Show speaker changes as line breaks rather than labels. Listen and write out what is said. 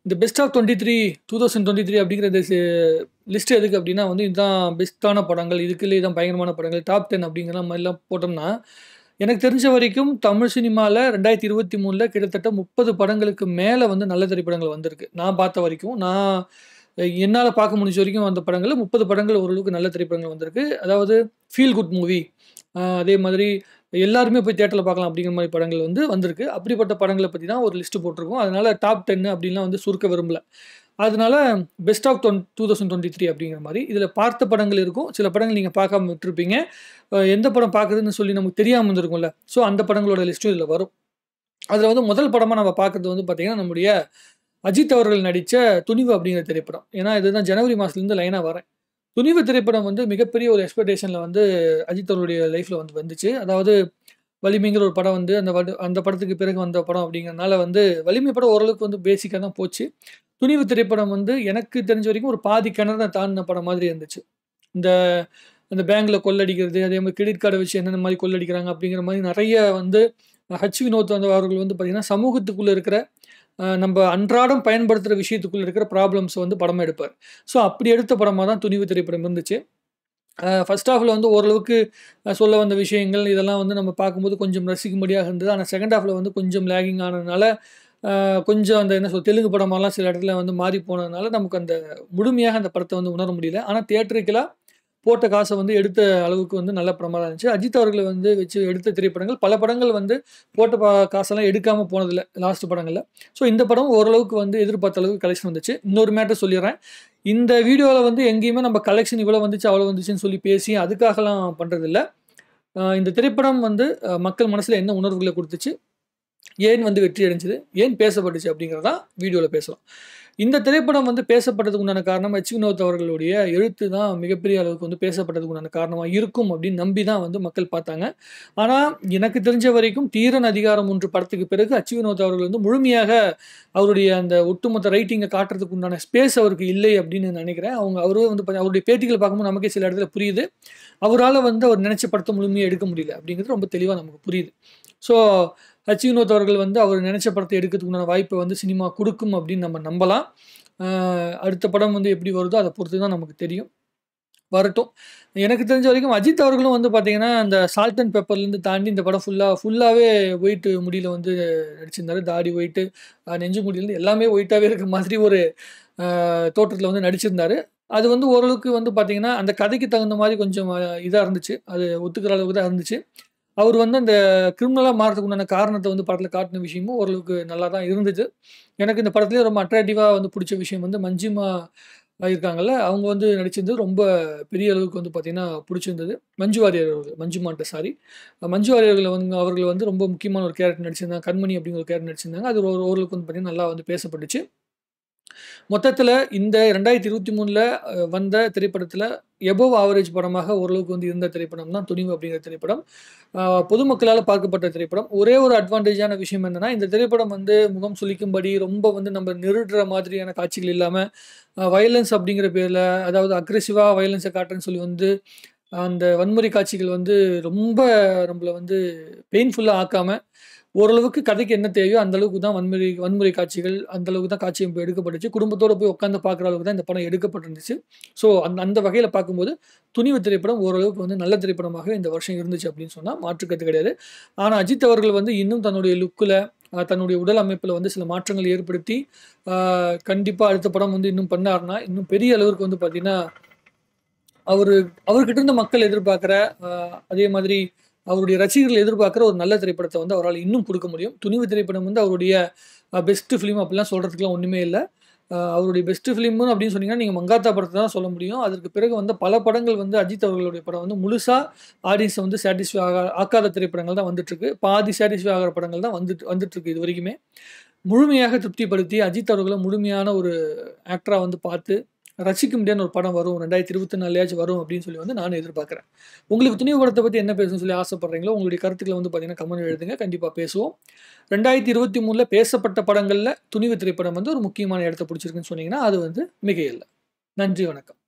இந்த best of 23 2023 அப்படிங்கிறது list எதுக்கு அப்படின்னா வந்து இதுதான் பெஸ்ட்டான படங்கள், இதுக்குள்ளே தான் பயங்கரமான படங்கள், டாப் 10 அப்படிங்கிற மாதிரிலாம் போட்டோம்னா, எனக்கு தெரிஞ்ச வரைக்கும் தமிழ் சினிமாவில் 2023 கிட்டத்தட்ட 30 படங்களுக்கு மேலே வந்து நல்ல திரைப்படங்கள் வந்திருக்கு. நான் பார்த்த வரைக்கும், என்னால் பார்க்க முடிஞ்ச வரைக்கும் அந்த படங்கள் 30 படங்கள் ஓரளவுக்கு நல்ல திரைப்படங்கள் வந்திருக்கு. அதாவது ஃபீல் குட் மூவி, அதே மாதிரி எல்லாருமே போய் தியேட்டரில் பார்க்கலாம் அப்படிங்கிற மாதிரி படங்கள் வந்து வந்திருக்கு. அப்படிப்பட்ட படங்களை பற்றி தான் ஒரு லிஸ்ட்டு போட்டிருக்கோம். அதனால் டாப் 10 அப்படின்லாம் வந்து சுருக்க விரும்பல. அதனால பெஸ்ட் ஆஃப் 2023 அப்படிங்கிற மாதிரி இதில் பார்த்த படங்கள் இருக்கும். சில படங்கள் நீங்கள் பார்க்காம விட்டுருப்பீங்க. எந்த படம் பார்க்குறதுன்னு சொல்லி நமக்கு தெரியாமல் இருந்திருக்கும்ல. ஸோ அந்த படங்களோட லிஸ்ட்டும் இதில் வரும். அதில் வந்து முதல் படமாக நம்ம பார்க்குறது வந்து பார்த்திங்கன்னா நம்முடைய அஜித் அவர்கள் நடித்த துணிவு அப்படிங்கிற திரைப்படம். ஏன்னா இதுதான் ஜனவரி மாதத்துலேருந்து லைனாக வரேன். துணிவு திரைப்படம் வந்து மிகப்பெரிய ஒரு எக்ஸ்பெக்டேஷனில் வந்து அஜித் அவருடைய லைஃப்பில் வந்து வந்துச்சு. அதாவது வலிமைங்கிற ஒரு படம் வந்து அந்த படத்துக்கு பிறகு வந்த படம் அப்படிங்கிறனால வந்து வலிமை படம் ஓரளவுக்கு வந்து பேசிக்காக தான் போச்சு. துணிவு திரைப்படம் வந்து எனக்கு தெரிஞ்ச வரைக்கும் ஒரு பாதி கிணறு தாண்டின படம் மாதிரி இருந்துச்சு. இந்த இந்த பேங்கில் கொள்ளடிக்கிறது, அதே மாதிரி கிரெடிட் கார்டை வச்சு என்னென்ன மாதிரி கொள்ளடிக்கிறாங்க அப்படிங்கிற மாதிரி நிறைய வந்து வினோத் அவர்கள் வந்து பார்த்திங்கன்னா சமூகத்துக்குள்ளே இருக்கிற நம்ம அன்றாடம் பயன்படுத்துகிற விஷயத்துக்குள்ளே இருக்கிற ப்ராப்ளம்ஸ் வந்து படம் எடுப்பார். ஸோ அப்படி எடுத்த படமாக தான் துணிவு திரைப்படம் இருந்துச்சு. ஃபர்ஸ்ட் ஹாஃபில் வந்து ஓரளவுக்கு சொல்ல வந்த விஷயங்கள் இதெல்லாம் வந்து நம்ம பார்க்கும்போது கொஞ்சம் ரசிக்கும்படியாக இருந்தது. ஆனால் செகண்ட் ஹாஃபில் வந்து கொஞ்சம் லேகிங் ஆனதுனால கொஞ்சம் அந்த என்ன தெலுங்கு படமெல்லாம் சில இடத்துல வந்து மாறி போனதுனால நமக்கு அந்த முழுமையாக அந்த படத்தை வந்து உணர முடியல. ஆனால் தியேட்டருக்கெல்லாம் போட்ட காசை வந்து எடுத்த அளவுக்கு வந்து நல்ல படமாக இருந்துச்சு. அஜித் அவர்களை வந்து வச்சு எடுத்த திரைப்படங்கள் பல படங்கள் வந்து போட்ட காசெல்லாம் எடுக்காமல் போனதில்லை லாஸ்ட் படங்களில். ஸோ இந்த படம் ஓரளவுக்கு வந்து எதிர்பார்த்த அளவுக்கு கலெக்ஷன் வந்துச்சு. இன்னொரு மேட்டர் சொல்லிடுறேன். இந்த வீடியோவில் வந்து எங்கேயுமே நம்ம கலெக்ஷன் இவ்வளோ வந்துச்சு அவ்வளோ வந்துச்சுன்னு சொல்லி பேசி அதுக்காகலாம் பண்ணுறதில்ல. இந்த திரைப்படம் வந்து மக்கள் மனசில் என்ன உணர்வுகளை கொடுத்துச்சு, ஏன் வந்து வெற்றி அடைஞ்சது, ஏன் பேசப்பட்டுச்சு அப்படிங்கிறதான் வீடியோவில் பேசலாம். இந்த திரைப்படம் வந்து பேசப்பட்டதுக்கு உண்டான காரணம் வினோத் அவர்களுடைய எழுத்து தான் மிகப்பெரிய அளவுக்கு வந்து பேசப்பட்டதுக்கு உண்டான காரணமாக இருக்கும் அப்படின்னு நம்பி தான் வந்து மக்கள் பார்த்தாங்க. ஆனால் எனக்கு தெரிஞ்ச வரைக்கும் தீரன் அதிகாரம் 1 படத்துக்கு பிறகு வினோத் அவர்கள் வந்து முழுமையாக அவருடைய அந்த ஒட்டுமொத்த ரைட்டிங்கை காட்டுறதுக்கு உண்டான ஸ்பேஸ் அவருக்கு இல்லை அப்படின்னு நினைக்கிறேன். அவரும் வந்து அவருடைய பேட்டிகளை பார்க்கும்போது நமக்கே சில இடத்துல புரியுது. அவரால் வந்து அவர் நினைச்ச படத்தை முழுமையாக எடுக்க முடியல அப்படிங்கிறது ரொம்ப தெளிவாக நமக்கு புரியுது. ஸோ வினோத் அவர்கள் வந்து அவர் நினைச்ச படத்தை எடுக்கிறதுக்குண்டான வாய்ப்பை வந்து சினிமா கொடுக்கும் அப்படின்னு நம்ம நம்பலாம். அடுத்த படம் வந்து எப்படி வருதோ அதை பொறுத்து தான் நமக்கு தெரியும். வரட்டும். எனக்கு தெரிஞ்ச வரைக்கும் அஜித் அவர்களும் வந்து பார்த்தீங்கன்னா அந்த சால்ட் அண்ட் பெப்பர்லேருந்து தாண்டி இந்த படம் ஃபுல்லாகவே ஒயிட் முடியில் வந்து நடிச்சிருந்தார். தாடி ஒயிட்டு, நெஞ்சு முடியிலேருந்து எல்லாமே ஒயிட்டாகவே இருக்க மாதிரி ஒரு தோற்றத்தில் வந்து நடிச்சிருந்தார். அது வந்து ஓரளவுக்கு வந்து பார்த்தீங்கன்னா அந்த கதைக்கு தகுந்த மாதிரி கொஞ்சம் இதாக இருந்துச்சு. அது ஒத்துக்கிற அளவுக்கு தான் இருந்துச்சு. அவர் வந்து அந்த கிரிமினலாக மாறதுக்கு உண்டான காரணத்தை வந்து படத்தில் காட்டின விஷயமும் ஓரளவுக்கு நல்லா தான் இருந்துச்சு. எனக்கு இந்த படத்துலேயே ரொம்ப அட்ராக்டிவாக வந்து பிடிச்ச விஷயம் வந்து மஞ்சிமா இருக்காங்கல்ல, அவங்க வந்து நடிச்சிருந்தது ரொம்ப பெரிய அளவுக்கு வந்து பார்த்திங்கன்னா பிடிச்சிருந்தது. மஞ்சு வாரியர் அவர்கள் வந்து ரொம்ப முக்கியமான ஒரு கேரக்டர் நடிச்சிருந்தாங்க. கண்மணி அப்படிங்கிற ஒரு கேரக்டர் நடிச்சிருந்தாங்க. அது ஓரளவுக்கு வந்து பார்த்திங்கன்னா நல்லா வந்து பேசப்பட்டுச்சு. மொத்தத்தில் இந்த 2023 வந்த திரைப்படத்தில் எபோவ் ஆவரேஜ் படமாக ஓரளவுக்கு வந்து இருந்த திரைப்படம் தான் துணிவு அப்படிங்கிற திரைப்படம். பொதுமக்களால் பார்க்கப்பட்ட திரைப்படம். ஒரே ஒரு அட்வான்டேஜான விஷயம் என்னென்னா, இந்த திரைப்படம் வந்து முகம் சுளிக்கும்படி ரொம்ப வந்து நம்ம நெருடுற மாதிரியான காட்சிகள் இல்லாமல் வயலன்ஸ் அப்படிங்கிற பேரில், அதாவது அக்ரெசிவாக வயலன்ஸை காட்டுறேன்னு சொல்லி வந்து அந்த வன்முறை காட்சிகள் வந்து ரொம்ப நம்மளை வந்து பெயின்ஃபுல்லாக ஆக்காமல் ஓரளவுக்கு கதைக்கு என்ன தேவையோ அந்தளவுக்கு தான் வன்முறை காட்சிகள் அந்தளவுக்கு தான் காட்சி எடுக்கப்பட்டுச்சு. குடும்பத்தோடு போய் உட்காந்து பார்க்குற அளவுக்கு தான் இந்த படம் எடுக்கப்பட்டிருந்துச்சு. ஸோ அந்த வகையில் பார்க்கும்போது துணிவு திரைப்படம் ஓரளவுக்கு வந்து நல்ல திரைப்படமாக இந்த வருஷம் இருந்துச்சு அப்படின்னு சொன்னால் மாற்றுக்கருத்து கிடையாது. ஆனால் அஜித் அவர்கள் வந்து இன்னும் தன்னுடைய லுக்கில், தன்னுடைய உடல் அமைப்பில் வந்து சில மாற்றங்கள் ஏற்படுத்தி கண்டிப்பாக அடுத்த படம் வந்து இன்னும் பண்ணாருன்னா இன்னும் பெரிய அளவுக்கு வந்து பார்த்திங்கன்னா அவர்கிட்ட இருந்த மக்கள் எதிர்பார்க்குற அதே மாதிரி அவருடைய ரசிகர்கள் எதிர்பார்க்குற ஒரு நல்ல திரைப்படத்தை வந்து அவரால் இன்னும் கொடுக்க முடியும். துணிவு திரைப்படம் வந்து அவருடைய பெஸ்ட்டு ஃபிலிம் அப்படிலாம் சொல்கிறதுக்குலாம் ஒன்றுமே இல்லை. அவருடைய பெஸ்ட்டு ஃபிலிம்னு அப்படின்னு சொன்னீங்கன்னா நீங்கள் மங்காத்தா படத்தை தான் சொல்ல முடியும். அதற்கு பிறகு வந்து பல படங்கள் வந்து அஜித் அவர்களுடைய படம் வந்து முழுசாக ஆடியன்ஸை வந்து சாட்டிஸ்ஃபை ஆக்காத திரைப்படங்கள் தான் வந்துட்டுருக்கு. பாதி சாட்டிஸ்ஃபை ஆகிற படங்கள் தான் வந்துட்டுருக்கு இது வரைக்குமே. முழுமையாக திருப்திப்படுத்தி அஜித் அவர்களை முழுமையான ஒரு ஆக்டராக வந்து பார்த்து ரசிக்க முடியாத ஒரு படம் வரும் 2024 வரும் அப்படின்னு சொல்லி வந்து நானும் எதிர்பார்க்குறேன். உங்களுக்கு துணிவு படத்தை பற்றி என்ன பேசணும்னு சொல்லி ஆசைப்படுறீங்களோ உங்களுடைய கருத்துக்களை வந்து பார்த்தீங்கன்னா கமெண்ட் எழுதுங்க. கண்டிப்பாக பேசுவோம். 2023 பேசப்பட்ட படங்களில் துணிவு திரைப்படம் வந்து ஒரு முக்கியமான இடத்தை பிடிச்சிருக்குன்னு சொன்னீங்கன்னா அது வந்து மிகையில்லை. நன்றி, வணக்கம்.